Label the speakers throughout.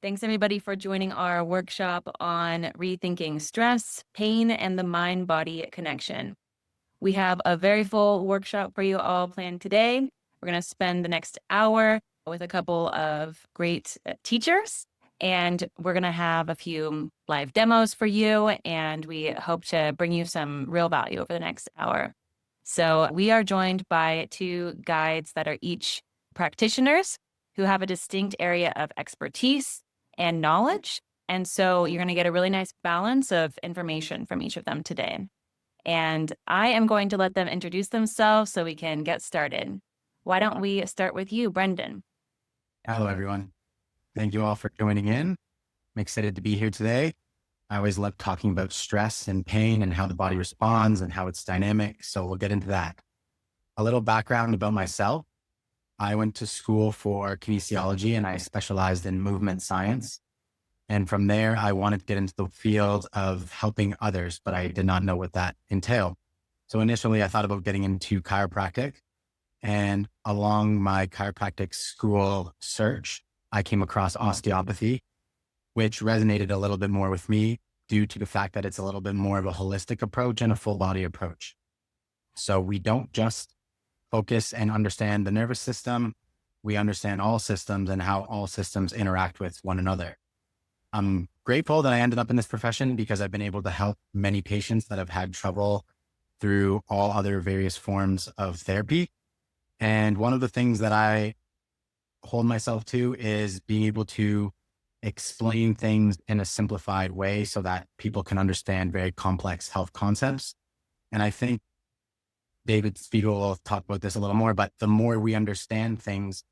Speaker 1: Thanks, everybody, for joining our workshop on rethinking stress, pain, and the mind-body connection. We have a very full workshop for you all planned today. We're going to spend the next hour with a couple of great teachers, and we're going to have a few live demos for you, and we hope to bring you some real value over the next hour. So we are joined by two guides that are each practitioners who have a distinct area of expertise and knowledge. And so you're going to get a really nice balance of information from each of them today. And I am going to let them introduce themselves so we can get started. Why don't we start with you, Brendon?
Speaker 2: Hello, everyone. Thank you all for joining in. I'm excited to be here today. I always love talking about stress and pain and how the body responds and how it's dynamic. So we'll get into that. A little background about myself. I went to school for kinesiology and I specialized in movement science. And from there, I wanted to get into the field of helping others, but I did not know what that entailed. So initially I thought about getting into chiropractic, and along my chiropractic school search, I came across osteopathy, which resonated a little bit more with me due to the fact that it's a little bit more of a holistic approach and a full body approach. So we don't just focus and understand the nervous system. We understand all systems and how all systems interact with one another. I'm grateful that I ended up in this profession because I've been able to help many patients that have had trouble through all other various forms of therapy. And one of the things that I hold myself to is being able to explain things in a simplified way so that people can understand very complex health concepts. And I think David Spiegel will talk about this a little more, but the more we understand things,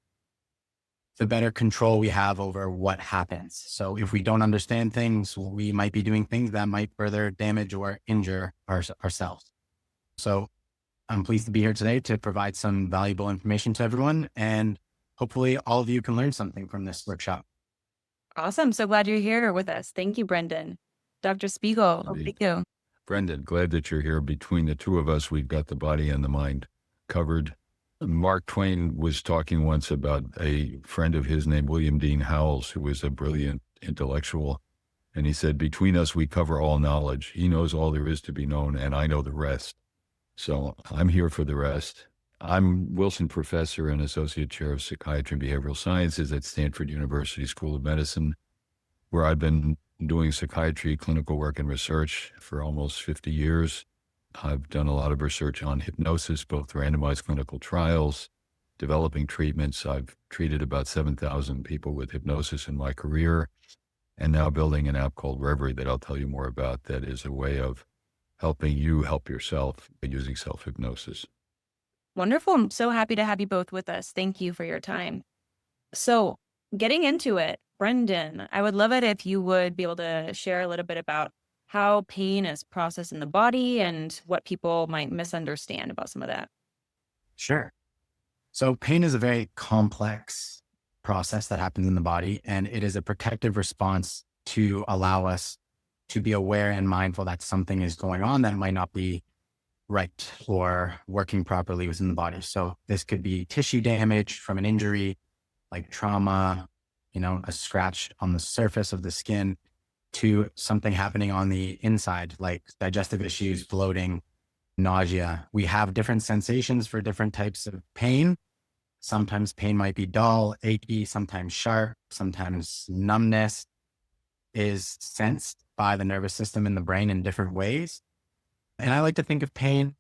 Speaker 2: the better control we have over what happens. So if we don't understand things, we might be doing things that might further damage or injure ourselves. So I'm pleased to be here today to provide some valuable information to everyone. And hopefully all of you can learn something from this workshop.
Speaker 1: Awesome. So glad you're here with us. Thank you, Brendon. Dr. Spiegel, over to you.
Speaker 3: Brendon, glad that you're here. Between the two of us, we've got the body and the mind covered. Mark Twain was talking once about a friend of his named William Dean Howells, who was a brilliant intellectual. And he said, between us, we cover all knowledge. He knows all there is to be known, and I know the rest. So I'm here for the rest. I'm Wilson Professor and Associate Chair of Psychiatry and Behavioral Sciences at Stanford University School of Medicine, where I've been doing psychiatry, clinical work, and research for almost 50 years. I've done a lot of research on hypnosis, both randomized clinical trials, developing treatments. I've treated about 7,000 people with hypnosis in my career, and now building an app called Reverie that I'll tell you more about, that is a way of helping you help yourself by using self-hypnosis.
Speaker 1: Wonderful. I'm so happy to have you both with us. Thank you for your time. So getting into it, Brendon, I would love it if you would be able to share a little bit about how pain is processed in the body and what people might misunderstand about some of that.
Speaker 2: Sure. So pain is a very complex process that happens in the body, and it is a protective response to allow us to be aware and mindful that something is going on that might not be right or working properly within the body. So this could be tissue damage from an injury, like trauma, a scratch on the surface of the skin, to something happening on the inside, like digestive issues, bloating, nausea. We have different sensations for different types of pain. Sometimes pain might be dull, achy, sometimes sharp, sometimes numbness is sensed by the nervous system in the brain in different ways. And I like to think of pain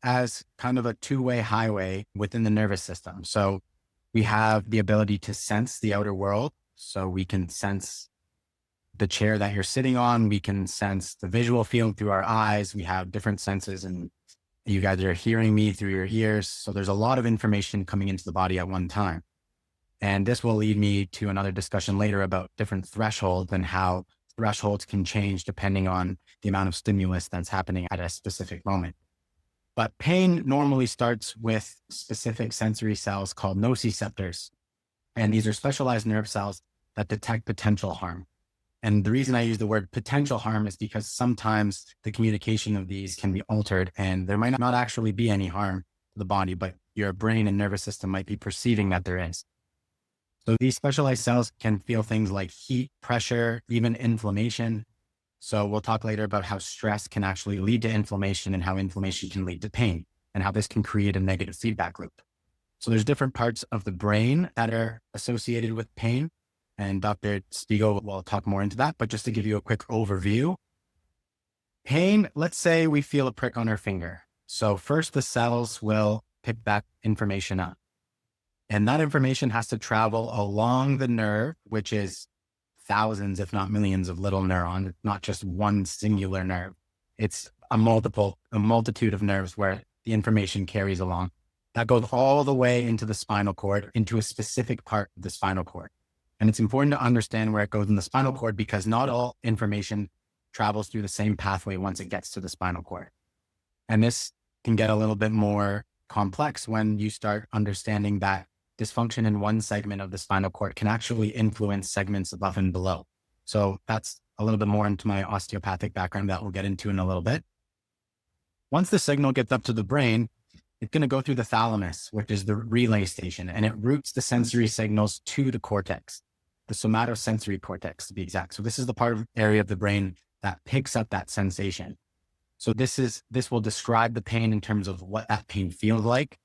Speaker 2: as kind of a two-way highway within the nervous system. So we have the ability to sense the outer world. So we can sense the chair that you're sitting on. We can sense the visual field through our eyes. We have different senses, and you guys are hearing me through your ears. So there's a lot of information coming into the body at one time. And this will lead me to another discussion later about different thresholds and how thresholds can change depending on the amount of stimulus that's happening at a specific moment. But pain normally starts with specific sensory cells called nociceptors. And these are specialized nerve cells that detect potential harm. And the reason I use the word potential harm is because sometimes the communication of these can be altered and there might not actually be any harm to the body, but your brain and nervous system might be perceiving that there is. So these specialized cells can feel things like heat, pressure, even inflammation. So we'll talk later about how stress can actually lead to inflammation and how inflammation can lead to pain and how this can create a negative feedback loop. So there's different parts of the brain that are associated with pain. And Dr. Spiegel will talk more into that. But just to give you a quick overview, pain, let's say we feel a prick on our finger. So first the cells will pick that information up. And that information has to travel along the nerve, which is thousands, if not millions of little neurons. It's not just one singular nerve. It's a multitude of nerves where the information carries along. That goes all the way into the spinal cord, into a specific part of the spinal cord. And it's important to understand where it goes in the spinal cord because not all information travels through the same pathway once it gets to the spinal cord. And this can get a little bit more complex when you start understanding that dysfunction in one segment of the spinal cord can actually influence segments above and below. So that's a little bit more into my osteopathic background that we'll get into in a little bit. Once the signal gets up to the brain, it's going to go through the thalamus, which is the relay station, and it routes the sensory signals to the cortex, the somatosensory cortex to be exact. So this is the part of area of the brain that picks up that sensation. So this will describe the pain in terms of what that pain feels like.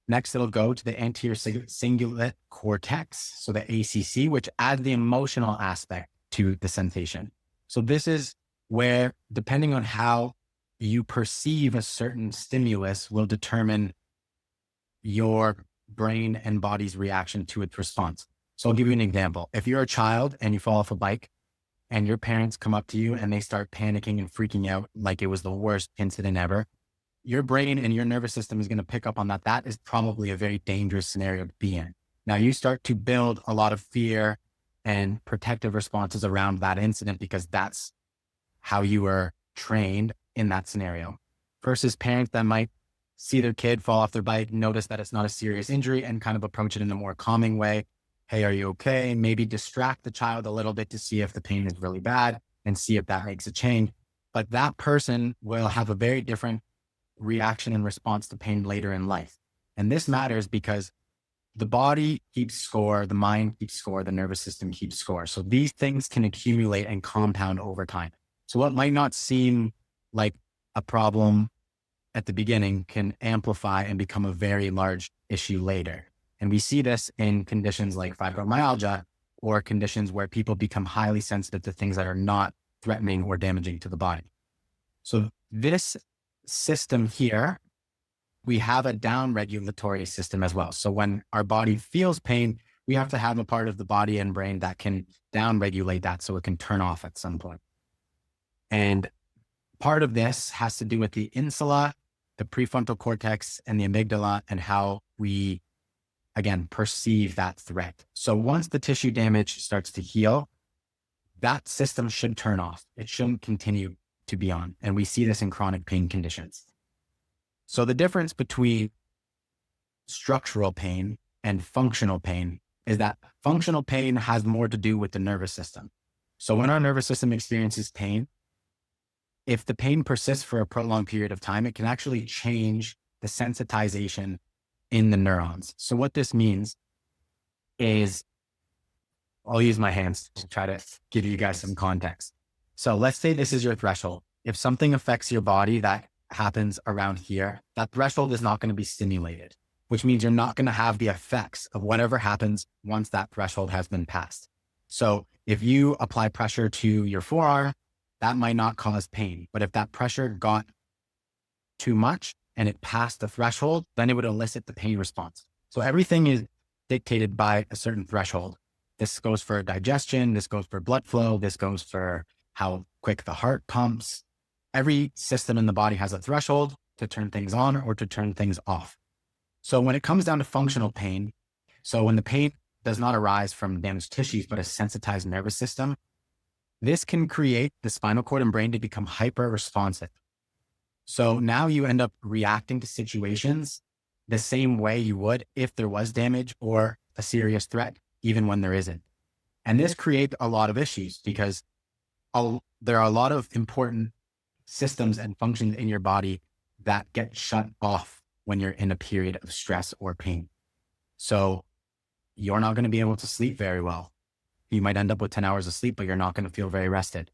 Speaker 2: Next, it'll go to the anterior cingulate cortex, so the ACC, which adds the emotional aspect to the sensation. So this is where, depending on how you perceive a certain stimulus, will determine your brain and body's reaction to its response. So I'll give you an example. If you're a child and you fall off a bike and your parents come up to you and they start panicking and freaking out like it was the worst incident ever, your brain and your nervous system is going to pick up on that. That is probably a very dangerous scenario to be in. Now you start to build a lot of fear and protective responses around that incident because that's how you were trained in that scenario, versus parents that might see their kid fall off their bike, notice that it's not a serious injury and kind of approach it in a more calming way. Hey, are you okay? Maybe distract the child a little bit to see if the pain is really bad and see if that makes a change. But that person will have a very different reaction and response to pain later in life. And this matters because the body keeps score, the mind keeps score, the nervous system keeps score. So these things can accumulate and compound over time. So what might not seem like a problem at the beginning can amplify and become a very large issue later. And we see this in conditions like fibromyalgia or conditions where people become highly sensitive to things that are not threatening or damaging to the body. So this system here, we have a down regulatory system as well. So when our body feels pain, we have to have a part of the body and brain that can down regulate that so it can turn off at some point. And part of this has to do with the insula, the prefrontal cortex, and the amygdala, and how we, again, perceive that threat. So once the tissue damage starts to heal, that system should turn off. It shouldn't continue to be on. And we see this in chronic pain conditions. So the difference between structural pain and functional pain is that functional pain has more to do with the nervous system. So when our nervous system experiences pain, if the pain persists for a prolonged period of time, it can actually change the sensitization in the neurons. So what this means is, I'll use my hands to try to give you guys some context. So let's say this is your threshold. If something affects your body that happens around here, that threshold is not going to be stimulated, which means you're not going to have the effects of whatever happens once that threshold has been passed. So if you apply pressure to your forearm, that might not cause pain. But if that pressure got too much and it passed the threshold, then it would elicit the pain response. So everything is dictated by a certain threshold. This goes for digestion. This goes for blood flow. This goes for how quick the heart pumps. Every system in the body has a threshold to turn things on or to turn things off. So when it comes down to functional pain, so when the pain does not arise from damaged tissues, but a sensitized nervous system, this can create the spinal cord and brain to become hyper responsive. So now you end up reacting to situations the same way you would if there was damage or a serious threat, even when there isn't. And this creates a lot of issues because there are a lot of important systems and functions in your body that get shut off when you're in a period of stress or pain. So you're not going to be able to sleep very well. You might end up with 10 hours of sleep, but you're not going to feel very rested.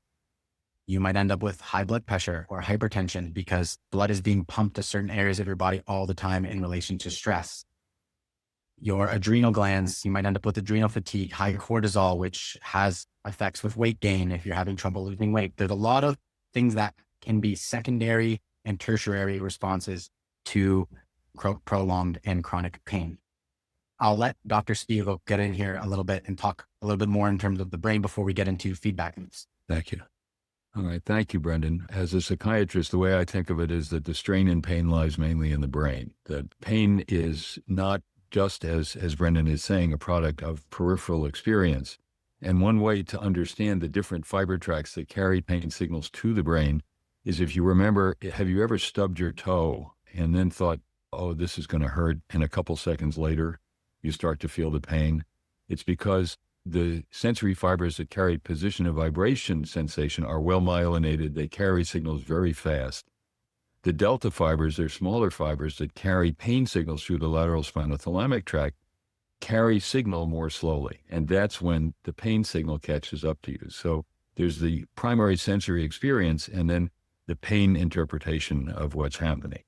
Speaker 2: You might end up with high blood pressure or hypertension because blood is being pumped to certain areas of your body all the time in relation to stress. Your adrenal glands, you might end up with adrenal fatigue, high cortisol, which has effects with weight gain if you're having trouble losing weight. There's a lot of things that can be secondary and tertiary responses to prolonged and chronic pain. I'll let Dr. Spiegel get in here a little bit and talk a little bit more in terms of the brain before we get into feedback loops.
Speaker 3: Thank you. All right. Thank you, Brendon. As a psychiatrist, the way I think of it is that the strain in pain lies mainly in the brain. That pain is not just, as Brendon is saying, a product of peripheral experience. And one way to understand the different fiber tracts that carry pain signals to the brain is, if you remember, have you ever stubbed your toe and then thought, oh, this is going to hurt, and a couple seconds later, you start to feel the pain? It's because the sensory fibers that carry position of vibration sensation are well myelinated. They carry signals very fast. The delta fibers, they're smaller fibers that carry pain signals through the lateral spinothalamic tract, carry signal more slowly. And that's when the pain signal catches up to you. So there's the primary sensory experience and then the pain interpretation of what's happening.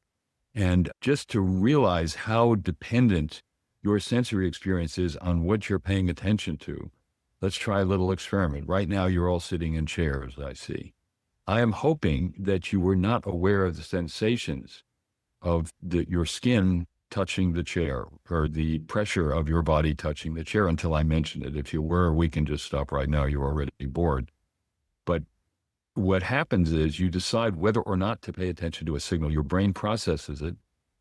Speaker 3: And just to realize how dependent your sensory experience is on what you're paying attention to, let's try a little experiment. Right now, you're all sitting in chairs, I see. I am hoping that you were not aware of the sensations of your skin touching the chair or the pressure of your body touching the chair until I mentioned it. If you were, we can just stop right now. You're already bored. But what happens is you decide whether or not to pay attention to a signal. Your brain processes it.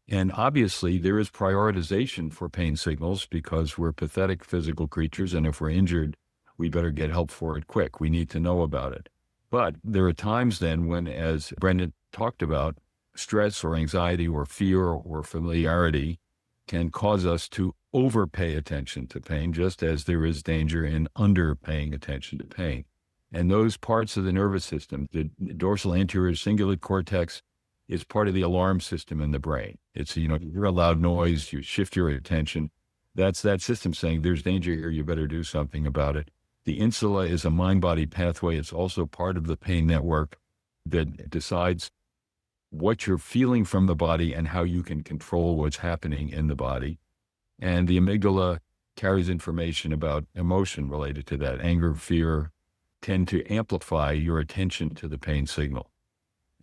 Speaker 3: And obviously, there is prioritization for pain signals because we're pathetic physical creatures. And if we're injured, we better get help for it quick. We need to know about it. But there are times then when, as Brendon talked about, stress or anxiety or fear or familiarity can cause us to overpay attention to pain, just as there is danger in underpaying attention to pain. And those parts of the nervous system, the dorsal anterior cingulate cortex, is part of the alarm system in the brain. It's, you hear a loud noise, you shift your attention. That's that system saying there's danger here, you better do something about it. The insula is a mind-body pathway. It's also part of the pain network that decides what you're feeling from the body and how you can control what's happening in the body. And the amygdala carries information about emotion related to that. Anger, fear tend to amplify your attention to the pain signal.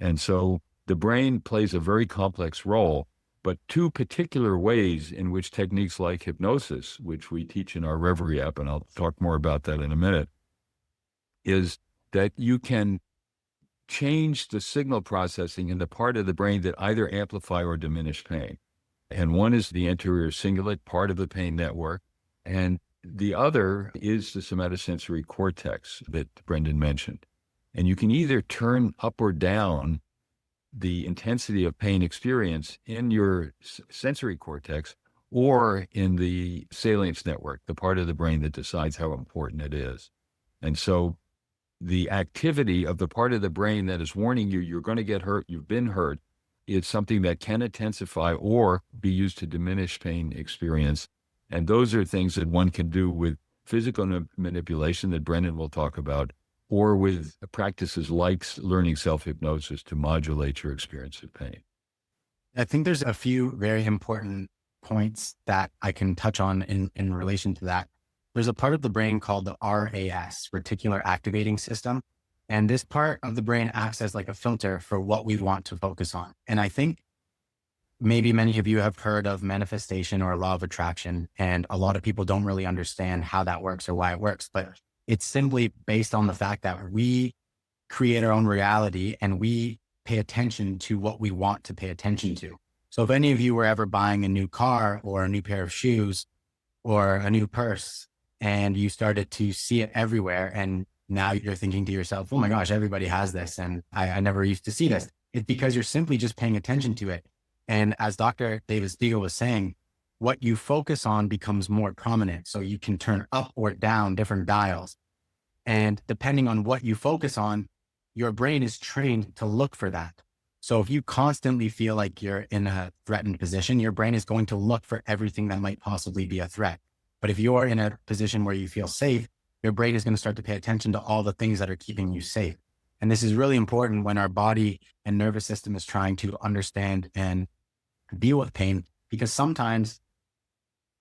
Speaker 3: And so the brain plays a very complex role, but two particular ways in which techniques like hypnosis, which we teach in our Reverie app, and I'll talk more about that in a minute, is that you can change the signal processing in the part of the brain that either amplify or diminish pain. And one is the anterior cingulate, part of the pain network, and the other is the somatosensory cortex that Brendon mentioned. And you can either turn up or down the intensity of pain experience in your sensory cortex or in the salience network, the part of the brain that decides how important it is. And so the activity of the part of the brain that is warning you, you're going to get hurt, you've been hurt, is something that can intensify or be used to diminish pain experience. And those are things that one can do with physical manipulation that Brendon will talk about, or with practices like learning self-hypnosis to modulate your experience of pain.
Speaker 2: I think there's a few very important points that I can touch on in relation to that. There's a part of the brain called the RAS, reticular activating system. And this part of the brain acts as like a filter for what we want to focus on. And I think maybe many of you have heard of manifestation or law of attraction, and a lot of people don't really understand how that works or why it works, but it's simply based on the fact that we create our own reality and we pay attention to what we want to pay attention to. So if any of you were ever buying a new car or a new pair of shoes or a new purse and you started to see it everywhere, and now you're thinking to yourself, oh my gosh, everybody has this and I never used to see this. It's because you're simply just paying attention to it. And as Dr. David Spiegel was saying, what you focus on becomes more prominent. So you can turn up or down different dials. And depending on what you focus on, your brain is trained to look for that. So if you constantly feel like you're in a threatened position, your brain is going to look for everything that might possibly be a threat. But if you're in a position where you feel safe, your brain is going to start to pay attention to all the things that are keeping you safe. And this is really important when our body and nervous system is trying to understand and deal with pain, because sometimes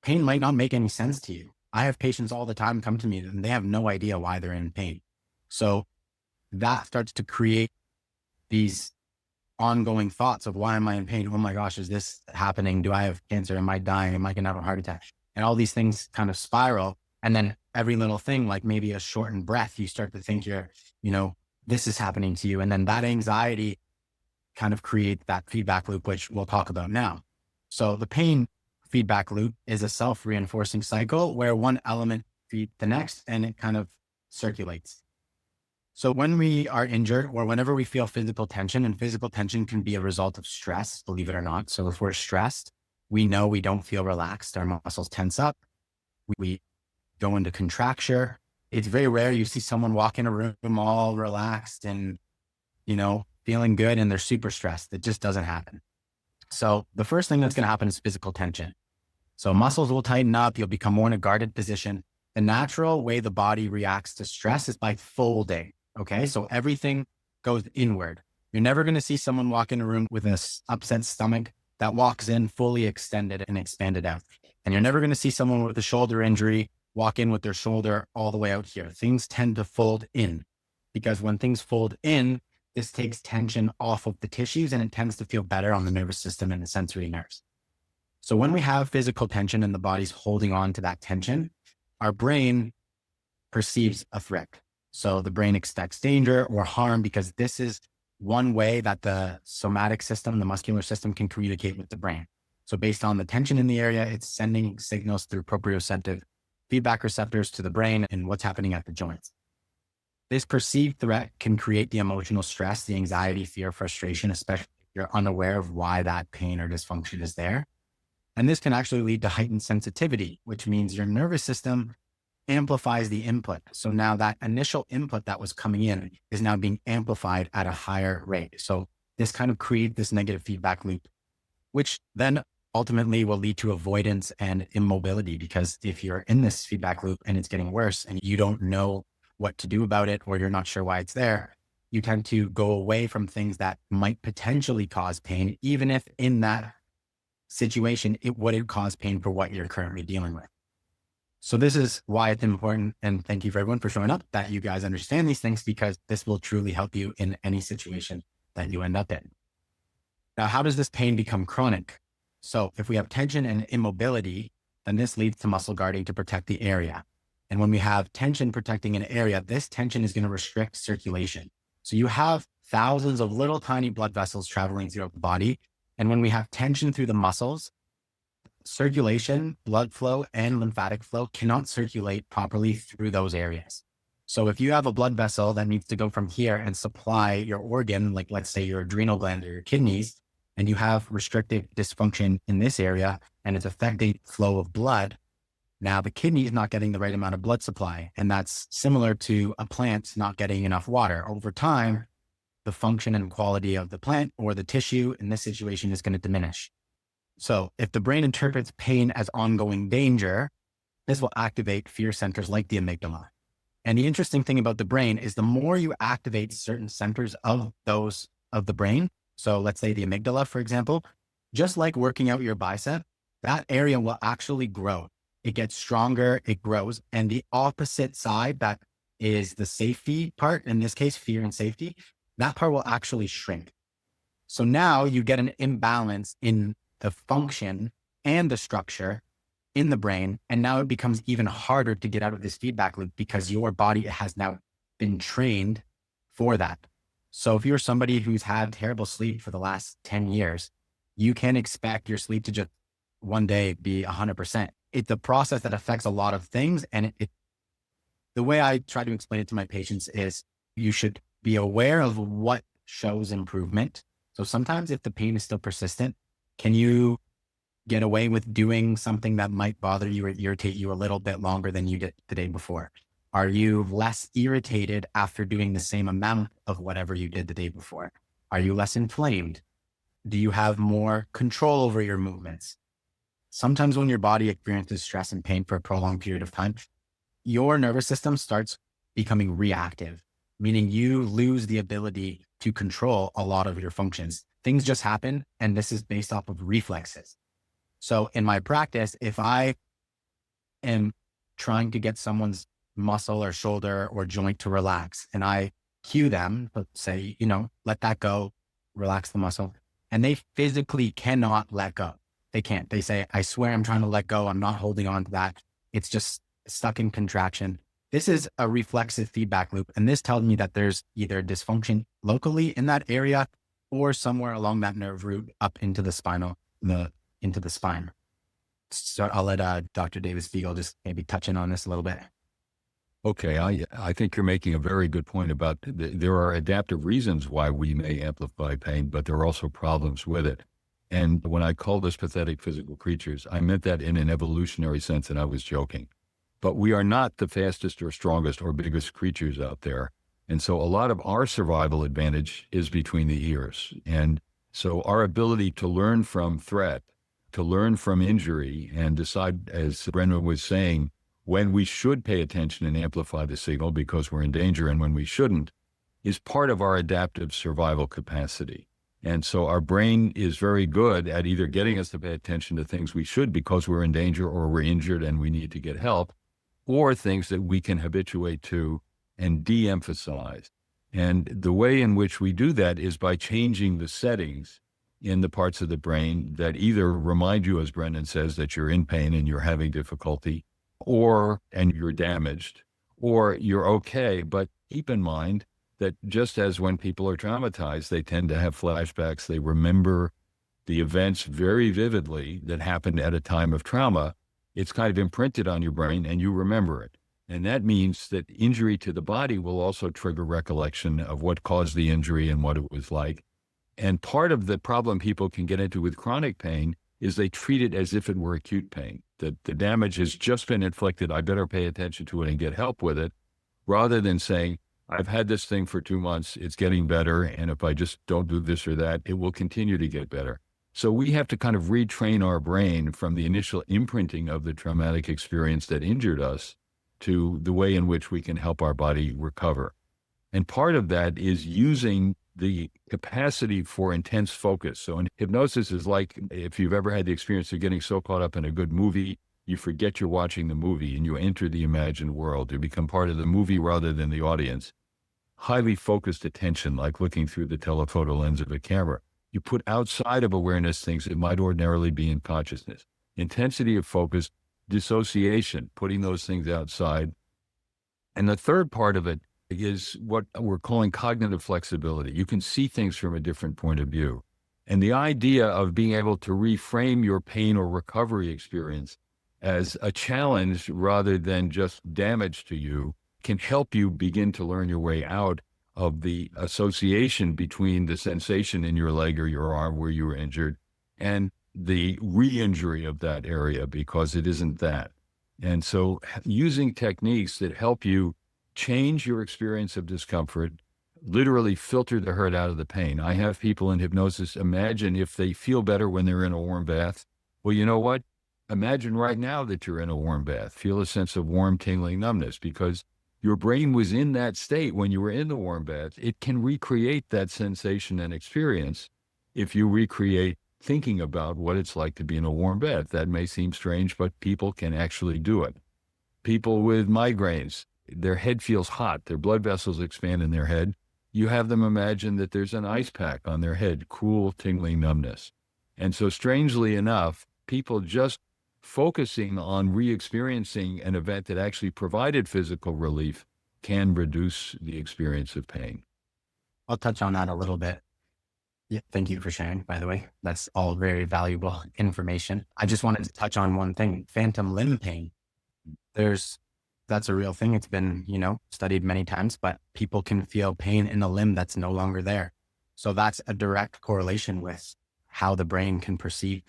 Speaker 2: pain might not make any sense to you. I have patients all the time come to me and they have no idea why they're in pain. So that starts to create these ongoing thoughts of, why am I in pain? Oh my gosh, is this happening? Do I have cancer? Am I dying? Am I going to have a heart attack? And all these things kind of spiral. And then every little thing, like maybe a shortened breath, you start to think this is happening to you. And then that anxiety kind of creates that feedback loop, which we'll talk about now. So the pain feedback loop is a self-reinforcing cycle where one element feeds the next and it kind of circulates. So when we are injured or whenever we feel physical tension, and physical tension can be a result of stress, believe it or not. So if we're stressed, we know we don't feel relaxed. Our muscles tense up. We go into contracture. It's very rare you see someone walk in a room all relaxed and, feeling good and they're super stressed. It just doesn't happen. So the first thing that's going to happen is physical tension. So muscles will tighten up. You'll become more in a guarded position. The natural way the body reacts to stress is by folding. Okay. So everything goes inward. You're never going to see someone walk in a room with an upset stomach that walks in fully extended and expanded out. And you're never going to see someone with a shoulder injury walk in with their shoulder all the way out here. Things tend to fold in, because when things fold in, this takes tension off of the tissues and it tends to feel better on the nervous system and the sensory nerves. So when we have physical tension and the body's holding on to that tension, our brain perceives a threat. So the brain expects danger or harm, because this is one way that the somatic system, the muscular system, can communicate with the brain. So based on the tension in the area, it's sending signals through proprioceptive feedback receptors to the brain and what's happening at the joints. This perceived threat can create the emotional stress, the anxiety, fear, frustration, especially if you're unaware of why that pain or dysfunction is there. And this can actually lead to heightened sensitivity, which means your nervous system amplifies the input. So now that initial input that was coming in is now being amplified at a higher rate. So this kind of creates this negative feedback loop, which then ultimately will lead to avoidance and immobility, because if you're in this feedback loop and it's getting worse and you don't know what to do about it, or you're not sure why it's there, you tend to go away from things that might potentially cause pain, even if in that situation, it wouldn't cause pain for what you're currently dealing with. So this is why it's important. And thank you for everyone for showing up, that you guys understand these things, because this will truly help you in any situation that you end up in. Now, how does this pain become chronic? So if we have tension and immobility, then this leads to muscle guarding to protect the area. And when we have tension protecting an area, this tension is going to restrict circulation. So you have thousands of little tiny blood vessels traveling throughout the body. And when we have tension through the muscles, circulation, blood flow, and lymphatic flow cannot circulate properly through those areas. So if you have a blood vessel that needs to go from here and supply your organ, like let's say your adrenal gland or your kidneys, and you have restrictive dysfunction in this area and it's affecting flow of blood, now the kidney is not getting the right amount of blood supply. And that's similar to a plant not getting enough water. Over time, the function and quality of the plant or the tissue in this situation is going to diminish. So if the brain interprets pain as ongoing danger, this will activate fear centers like the amygdala. And the interesting thing about the brain is the more you activate certain centers of the brain, so let's say the amygdala, for example, just like working out your bicep, that area will actually grow. It gets stronger, it grows. And the opposite side, that is the safety part, in this case, fear and safety, that part will actually shrink. So now you get an imbalance in the function and the structure in the brain. And now it becomes even harder to get out of this feedback loop, because your body has now been trained for that. So if you're somebody who's had terrible sleep for the last 10 years, you can expect your sleep to just one day be 100%. It's a process that affects a lot of things. And the way I try to explain it to my patients is you should be aware of what shows improvement. So sometimes if the pain is still persistent, can you get away with doing something that might bother you or irritate you a little bit longer than you did the day before? Are you less irritated after doing the same amount of whatever you did the day before? Are you less inflamed? Do you have more control over your movements? sometimes when your body experiences stress and pain for a prolonged period of time, your nervous system starts becoming reactive, meaning you lose the ability to control a lot of your functions. Things just happen, and this is based off of reflexes. So in my practice, if I am trying to get someone's muscle or shoulder or joint to relax, and I cue them, but say, let that go, relax the muscle, and they physically cannot let go. They can't. They say, I swear I'm trying to let go. I'm not holding on to that. It's just stuck in contraction. This is a reflexive feedback loop. And this tells me that there's either dysfunction locally in that area or somewhere along that nerve root up into the into the spine. So I'll let Dr. David Spiegel just maybe touch in on this a little bit.
Speaker 3: Okay, I think you're making a very good point about there are adaptive reasons why we may amplify pain, but there are also problems with it. And when I call this pathetic physical creatures, I meant that in an evolutionary sense, and I was joking. But we are not the fastest or strongest or biggest creatures out there. And so a lot of our survival advantage is between the ears. And so our ability to learn from threat, to learn from injury, and decide, as Brendon was saying, when we should pay attention and amplify the signal because we're in danger and when we shouldn't, is part of our adaptive survival capacity. And so our brain is very good at either getting us to pay attention to things we should because we're in danger or we're injured and we need to get help, or things that we can habituate to and de-emphasize. And the way in which we do that is by changing the settings in the parts of the brain that either remind you, as Brendon says, that you're in pain and you're having difficulty, and you're damaged, or you're okay. But keep in mind that just as when people are traumatized, they tend to have flashbacks, they remember the events very vividly that happened at a time of trauma, it's kind of imprinted on your brain and you remember it. And that means that injury to the body will also trigger recollection of what caused the injury and what it was like. And part of the problem people can get into with chronic pain is they treat it as if it were acute pain, that the damage has just been inflicted, I better pay attention to it and get help with it, rather than saying, I've had this thing for 2 months, it's getting better, and if I just don't do this or that, it will continue to get better. So we have to kind of retrain our brain from the initial imprinting of the traumatic experience that injured us to the way in which we can help our body recover. And part of that is using the capacity for intense focus. So in hypnosis is like if you've ever had the experience of getting so caught up in a good movie, you forget you're watching the movie and you enter the imagined world. You become part of the movie rather than the audience. Highly focused attention, like looking through the telephoto lens of a camera. You put outside of awareness things that might ordinarily be in consciousness. Intensity of focus, dissociation, putting those things outside. And the third part of it is what we're calling cognitive flexibility. You can see things from a different point of view. And the idea of being able to reframe your pain or recovery experience as a challenge rather than just damage to you can help you begin to learn your way out of the association between the sensation in your leg or your arm where you were injured and the re-injury of that area, because it isn't that. And so using techniques that help you change your experience of discomfort, literally filter the hurt out of the pain. I have people in hypnosis imagine if they feel better when they're in a warm bath. Well, you know what? Imagine right now that you're in a warm bath. Feel a sense of warm, tingling numbness because your brain was in that state when you were in the warm bath. It can recreate that sensation and experience if you recreate thinking about what it's like to be in a warm bath. That may seem strange, but people can actually do it. People with migraines, their head feels hot, their blood vessels expand in their head. You have them imagine that there's an ice pack on their head, cool, tingling numbness. And so strangely enough, people just focusing on re-experiencing an event that actually provided physical relief can reduce the experience of pain.
Speaker 2: I'll touch on that a little bit. Yeah, thank you for sharing, by the way. That's all very valuable information. I just wanted to touch on one thing, phantom limb pain. That's a real thing. It's been, studied many times, but people can feel pain in a limb that's no longer there. So that's a direct correlation with how the brain can perceive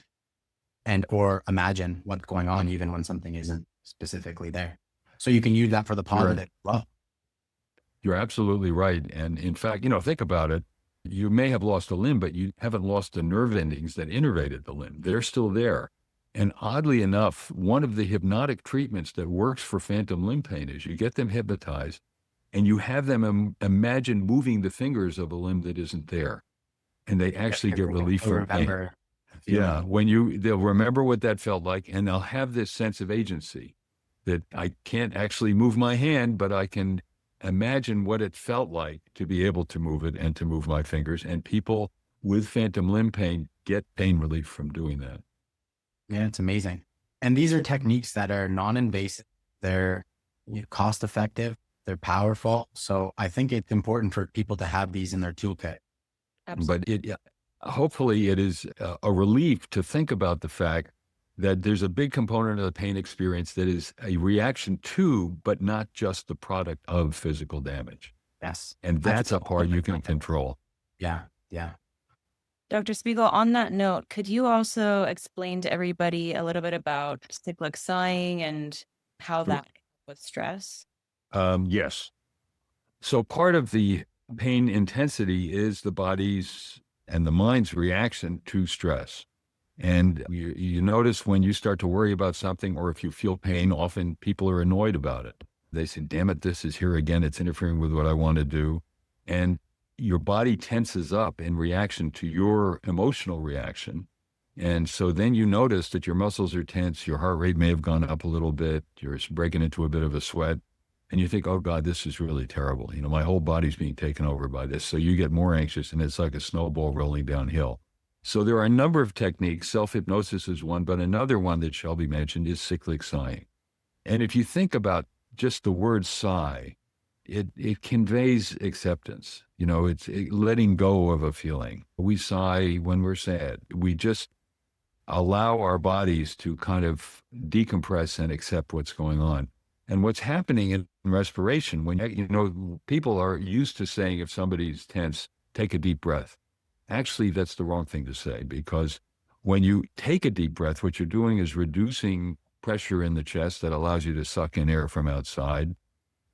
Speaker 2: and or imagine what's going on even when something isn't specifically there. So you can use that for the positive. Well,
Speaker 3: you're absolutely right. And in fact, think about it. You may have lost a limb, but you haven't lost the nerve endings that innervated the limb. They're still there. And oddly enough, one of the hypnotic treatments that works for phantom limb pain is you get them hypnotized and you have them imagine moving the fingers of a limb that isn't there. And they actually get relief
Speaker 2: You'll
Speaker 3: from pain.
Speaker 2: remember the
Speaker 3: Yeah,
Speaker 2: feeling.
Speaker 3: they'll remember what that felt like, and they'll have this sense of agency that I can't actually move my hand, but I can imagine what it felt like to be able to move it and to move my fingers. And people with phantom limb pain get pain relief from doing that.
Speaker 2: Yeah, it's amazing. And these are techniques that are non-invasive. They're cost effective. They're powerful. So I think it's important for people to have these in their toolkit.
Speaker 1: Absolutely.
Speaker 3: But hopefully it is a relief to think about the fact that there's a big component of the pain experience that is a reaction to, but not just the product of physical damage.
Speaker 2: Yes.
Speaker 3: And that's a part you can control.
Speaker 2: Yeah. Yeah.
Speaker 1: Dr. Spiegel, on that note, could you also explain to everybody a little bit about cyclic sighing and how that with stress?
Speaker 3: Yes. So part of the pain intensity is the body's and the mind's reaction to stress. And you notice when you start to worry about something, or if you feel pain, often people are annoyed about it. They say, damn it, this is here again. It's interfering with what I want to do. And your body tenses up in reaction to your emotional reaction. And so then you notice that your muscles are tense, your heart rate may have gone up a little bit, you're breaking into a bit of a sweat, and you think, oh God, this is really terrible. You know, my whole body's being taken over by this. So you get more anxious, and it's like a snowball rolling downhill. So there are a number of techniques. Self-hypnosis is one, but another one that shall be mentioned is cyclic sighing. And if you think about just the word sigh, it conveys acceptance. You know, it's letting go of a feeling. We sigh when we're sad. We just allow our bodies to kind of decompress and accept what's going on. And what's happening in respiration, when, you know, people are used to saying if somebody's tense, take a deep breath. Actually, that's the wrong thing to say, because when you take a deep breath, what you're doing is reducing pressure in the chest that allows you to suck in air from outside.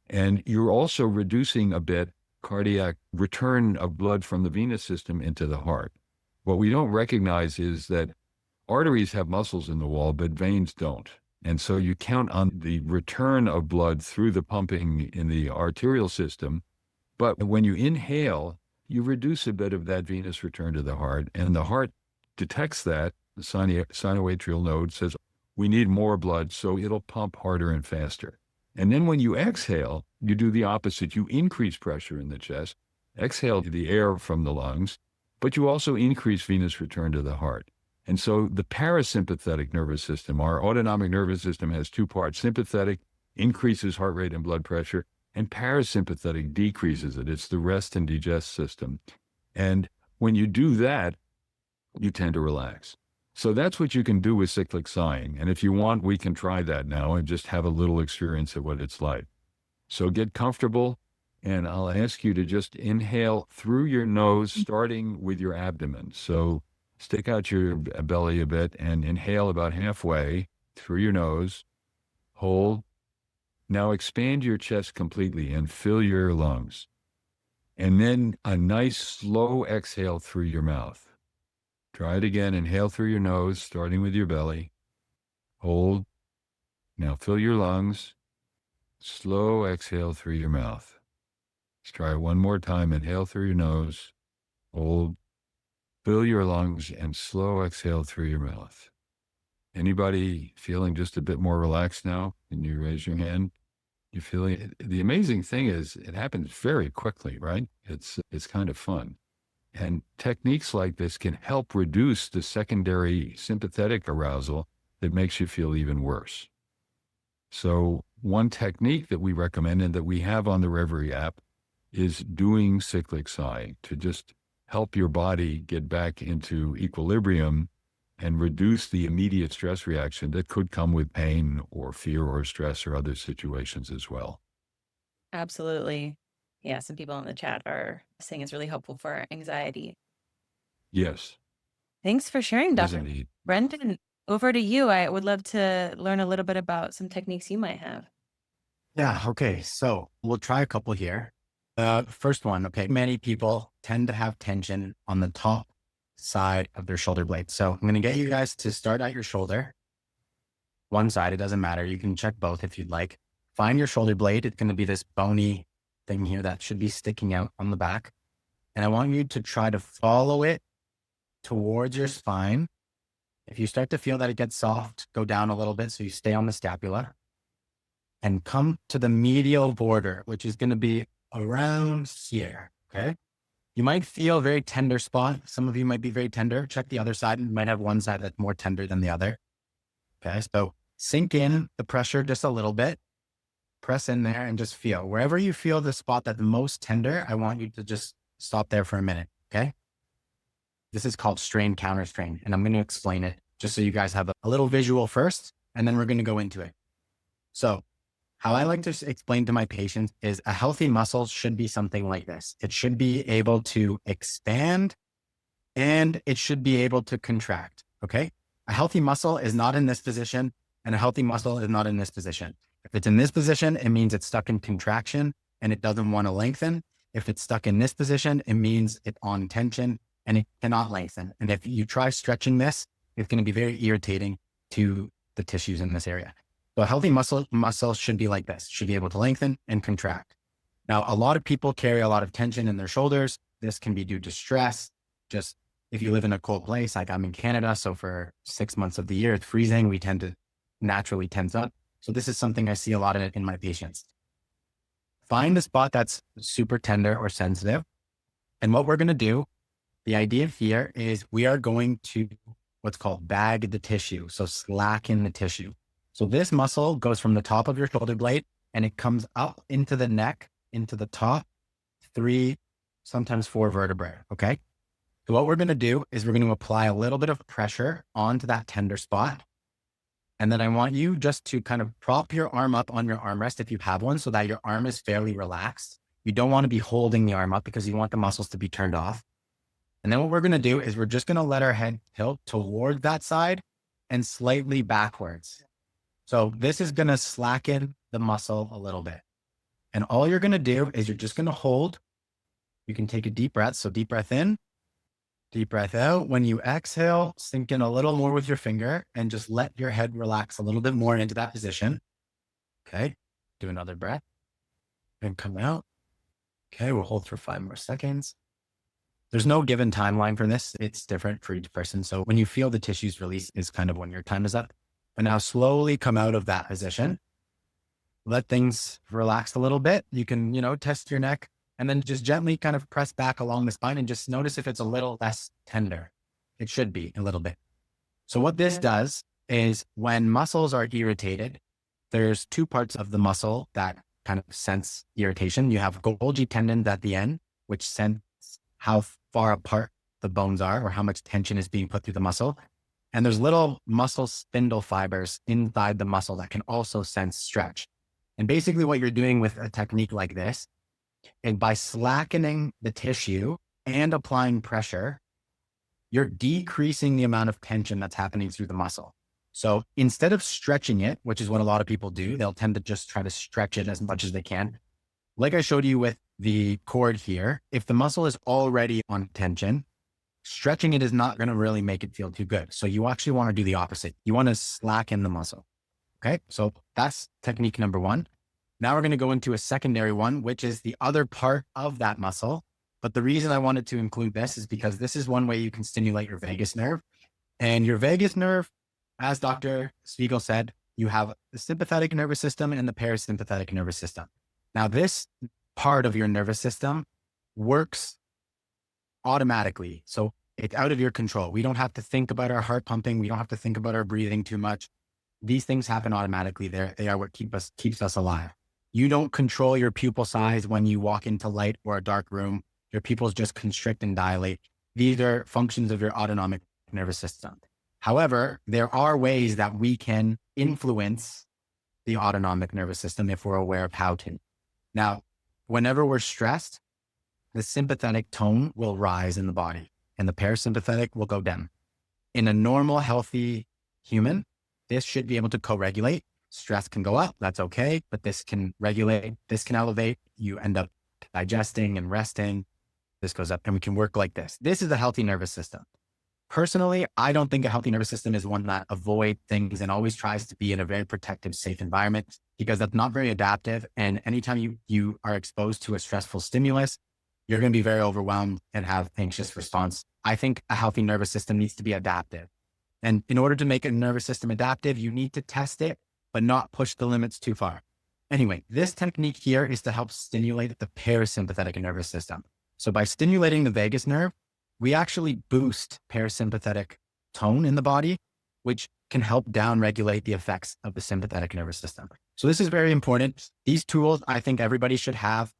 Speaker 3: And you're also reducing a bit cardiac return of blood from the venous system into the heart. What we don't recognize is that arteries have muscles in the wall, but veins don't. And so you count on the return of blood through the pumping in the arterial system. But when you inhale, you reduce a bit of that venous return to the heart, and the heart detects that. The sinoatrial node says, we need more blood, so it'll pump harder and faster. And then when you exhale, you do the opposite. You increase pressure in the chest, exhale the air from the lungs, but you also increase venous return to the heart. And so the parasympathetic nervous system, our autonomic nervous system, has two parts. Sympathetic increases heart rate and blood pressure, and parasympathetic decreases it. It's the rest and digest system. And when you do that, you tend to relax. So that's what you can do with cyclic sighing. And if you want, we can try that now and just have a little experience of what it's like. So get comfortable, and I'll ask you to just inhale through your nose, starting with your abdomen. So stick out your belly a bit and inhale about halfway through your nose. Hold. Now expand your chest completely and fill your lungs. And then a nice slow exhale through your mouth. Try it again. Inhale through your nose, starting with your belly. Hold. Now fill your lungs. Slow exhale through your mouth. Let's try it one more time. Inhale through your nose. Hold. Fill your lungs and slow exhale through your mouth. Anybody feeling just a bit more relaxed now? Can you raise your hand? You're feeling it. The amazing thing is it happens very quickly, right? It's kind of fun. And techniques like this can help reduce the secondary sympathetic arousal that makes you feel even worse. So one technique that we recommend and that we have on the Reverie app is doing cyclic sighing to just help your body get back into equilibrium and reduce the immediate stress reaction that could come with pain or fear or stress or other situations as well.
Speaker 1: Absolutely. Yeah, some people in the chat are saying it's really helpful for anxiety.
Speaker 3: Yes.
Speaker 1: Thanks for sharing,
Speaker 3: It is
Speaker 1: Dr.
Speaker 3: indeed.
Speaker 1: Brendon, over to you. I would love to learn a little bit about some techniques you might have.
Speaker 2: Yeah. Okay. So we'll try a couple here. First one. Okay. Many people tend to have tension on the top side of their shoulder blade. So I'm going to get you guys to start at your shoulder one side, it doesn't matter. You can check both if you'd like. Find your shoulder blade. It's going to be this bony thing here that should be sticking out on the back. And I want you to try to follow it towards your spine. If you start to feel that it gets soft, go down a little bit so you stay on the scapula and come to the medial border, which is going to be around here. Okay. You might feel a very tender spot. Some of you might be very tender. Check the other side. You might have one side that's more tender than the other. Okay. So sink in the pressure just a little bit. Press in there and just feel. Wherever you feel the spot that's most tender, I want you to just stop there for a minute. Okay. This is called strain, counter strain. And I'm going to explain it just so you guys have a little visual first, and then we're going to go into it. So how I like to explain to my patients is a healthy muscle should be something like this. It should be able to expand and it should be able to contract. Okay. A healthy muscle is not in this position and a healthy muscle is not in this position. If it's in this position, it means it's stuck in contraction and it doesn't want to lengthen. If it's stuck in this position, it means it's on tension and it cannot lengthen. And if you try stretching this, it's going to be very irritating to the tissues in this area. So a healthy muscle should be like this, should be able to lengthen and contract. Now, a lot of people carry a lot of tension in their shoulders. This can be due to stress. Just if you live in a cold place, like I'm in Canada, so for 6 months of the year, it's freezing. We tend to naturally tense up. So this is something I see a lot in my patients. Find the spot that's super tender or sensitive. And what we're going to do, the idea here is we are going to what's called bag the tissue. So slacken the tissue. So this muscle goes from the top of your shoulder blade and it comes up into the neck, into the top 3, sometimes 4 vertebrae. Okay. So what we're going to do is we're going to apply a little bit of pressure onto that tender spot. And then I want you just to kind of prop your arm up on your armrest if you have one so that your arm is fairly relaxed. You don't want to be holding the arm up because you want the muscles to be turned off. And then what we're going to do is we're just going to let our head tilt toward that side and slightly backwards. So this is going to slacken the muscle a little bit. And all you're going to do is you're just going to hold. You can take a deep breath. So deep breath in, deep breath out. When you exhale, sink in a little more with your finger and just let your head relax a little bit more into that position. Okay. Do another breath and come out. Okay. We'll hold for 5 more seconds. There's no given timeline for this. It's different for each person. So when you feel the tissues release is kind of when your time is up. But now slowly come out of that position. Let things relax a little bit. You can, test your neck and then just gently kind of press back along the spine and just notice if it's a little less tender. It should be a little bit. So what this does is when muscles are irritated, there's 2 parts of the muscle that kind of sense irritation. You have Golgi tendons at the end, which sense how far apart the bones are or how much tension is being put through the muscle. And there's little muscle spindle fibers inside the muscle that can also sense stretch. And basically what you're doing with a technique like this is by slackening the tissue and applying pressure, you're decreasing the amount of tension that's happening through the muscle. So instead of stretching it, which is what a lot of people do, they'll tend to just try to stretch it as much as they can. Like I showed you with the cord here, if the muscle is already on tension, stretching it is not going to really make it feel too good. So you actually want to do the opposite. You want to slacken the muscle. Okay. So that's technique number 1. Now we're going to go into a secondary one, which is the other part of that muscle. But the reason I wanted to include this is because this is one way you can stimulate your vagus nerve. And your vagus nerve, as Dr. Spiegel said, you have the sympathetic nervous system and the parasympathetic nervous system. Now this part of your nervous system works automatically. So it's out of your control. We don't have to think about our heart pumping. We don't have to think about our breathing too much. These things happen automatically. They are what keeps us alive. You don't control your pupil size when you walk into light or a dark room. Your pupils just constrict and dilate. These are functions of your autonomic nervous system. However, there are ways that we can influence the autonomic nervous system if we're aware of how to. Now, whenever we're stressed, the sympathetic tone will rise in the body and the parasympathetic will go down. In a normal, healthy human, this should be able to co-regulate. Stress can go up, that's okay, but this can regulate, this can elevate. You end up digesting and resting. This goes up and we can work like this. This is a healthy nervous system. Personally, I don't think a healthy nervous system is one that avoids things and always tries to be in a very protective, safe environment, because that's not very adaptive. And anytime you are exposed to a stressful stimulus, you're going to be very overwhelmed and have anxious response. I think a healthy nervous system needs to be adaptive. And in order to make a nervous system adaptive, you need to test it, but not push the limits too far. Anyway, this technique here is to help stimulate the parasympathetic nervous system. So by stimulating the vagus nerve, we actually boost parasympathetic tone in the body, which can help downregulate the effects of the sympathetic nervous system. So this is very important. These tools, I think everybody should have,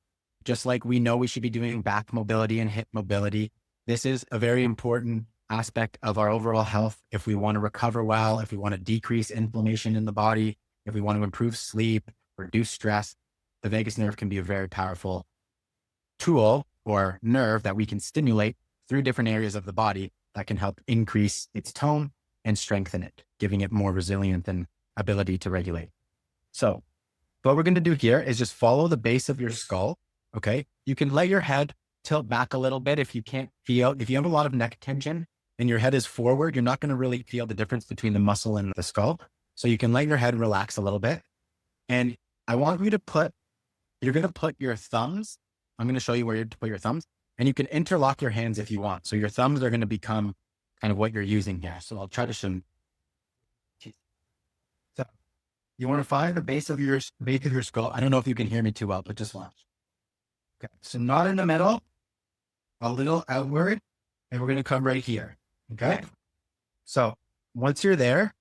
Speaker 2: just like we know we should be doing back mobility and hip mobility. This is a very important aspect of our overall health. If we want to recover well, if we want to decrease inflammation in the body, if we want to improve sleep, reduce stress, the vagus nerve can be a very powerful tool or nerve that we can stimulate through different areas of the body that can help increase its tone and strengthen it, giving it more resilient and ability to regulate. So what we're going to do here is just follow the base of your skull. Okay. You can let your head tilt back a little bit. If you can't feel, if you have a lot of neck tension and your head is forward, you're not going to really feel the difference between the muscle and the skull. So you can let your head relax a little bit. And I want you to you're going to put your thumbs. I'm going to show you where to put your thumbs, and you can interlock your hands if you want. So your thumbs are going to become kind of what you're using here. So I'll try to show. So you want to find the base of your skull. I don't know if you can hear me too well, but just watch. Okay. So not in the middle, a little outward, and we're going to come right here. Okay. So once you're there,